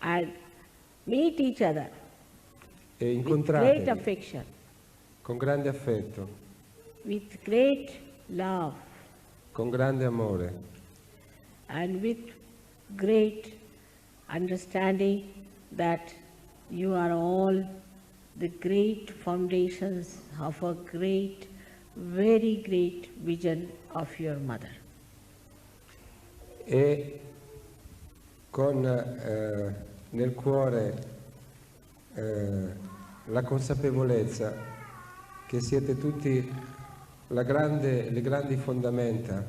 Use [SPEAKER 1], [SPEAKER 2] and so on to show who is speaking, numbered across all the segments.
[SPEAKER 1] and meet each other
[SPEAKER 2] e
[SPEAKER 1] with great
[SPEAKER 2] incontratevi
[SPEAKER 1] affection,
[SPEAKER 2] con grande affetto,
[SPEAKER 1] with great love,
[SPEAKER 2] con grande amore
[SPEAKER 1] and with great understanding that you are all the great foundations of a great, very great vision of your mother.
[SPEAKER 2] e con nel cuore la consapevolezza che siete tutti le grandi fondamenta.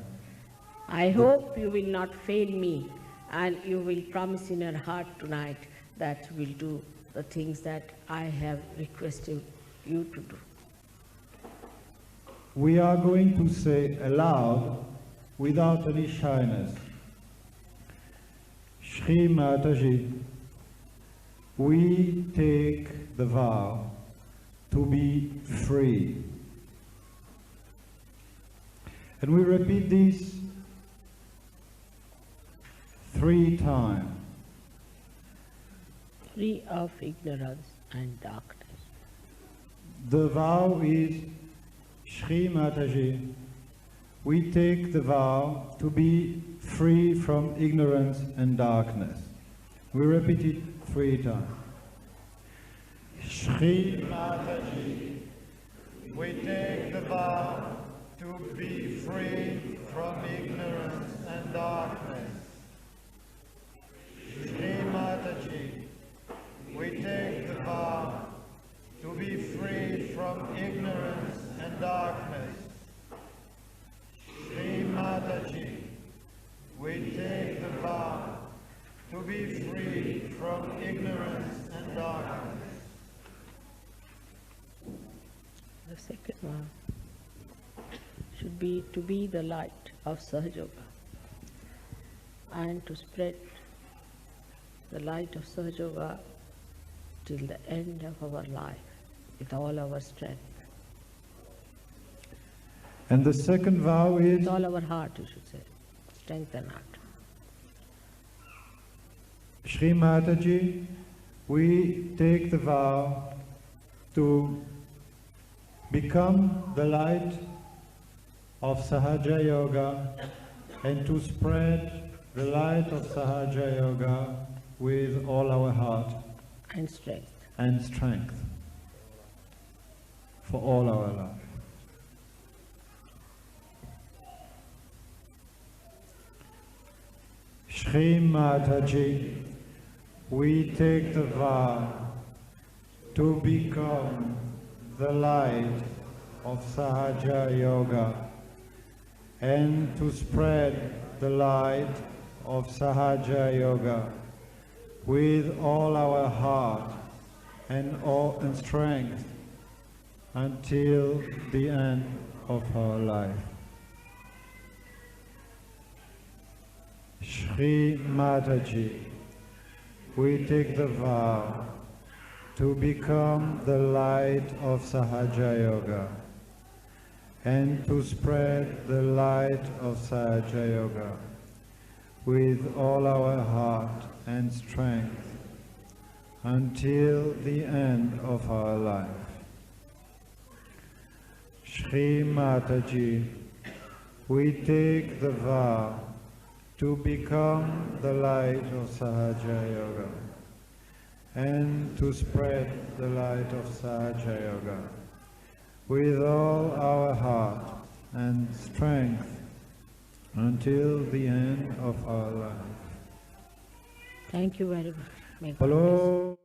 [SPEAKER 1] I hope you will not fail me and you will promise in your heart tonight that you will do the things that I have requested you to do.
[SPEAKER 3] We are going to say aloud, without any shyness, Shri Mataji, we take the vow to be free. And we repeat this 3 times.
[SPEAKER 1] Free of ignorance and darkness.
[SPEAKER 3] The vow is, Shri Mataji, we take the vow to be free from ignorance and darkness. We repeat it 3 times. Shri Mataji, we take the vow to be free from ignorance and darkness. Shri Mataji, we take the vow to be free from ignorance and darkness. Shri Mataji, we take the vow to be free from ignorance and darkness.
[SPEAKER 1] The second one should be to be the light of Sahajoga and to spread the light of Sahajoga till the end of our life with all our strength.
[SPEAKER 3] And the second vow is,
[SPEAKER 1] With all our heart, you should say, strength and heart.
[SPEAKER 3] Shri Mataji, we take the vow to become the light of Sahaja Yoga and to spread the light of Sahaja Yoga with all our heart
[SPEAKER 1] And strength.
[SPEAKER 3] and strength for all our life. Shri Mataji, we take the vow to become the light of Sahaja Yoga and to spread the light of Sahaja Yoga with all our heart and strength until the end of our life. Shri Mataji, we take the vow to become the light of Sahaja Yoga and to spread the light of Sahaja Yoga with all our heart and strength until the end of our life. Shri Mataji, we take the vow to become the light of Sahaja Yoga and to spread the light of Sahaja Yoga with all our heart and strength until the end of our life.
[SPEAKER 1] Thank you very much. May God bless you.
[SPEAKER 3] Hello.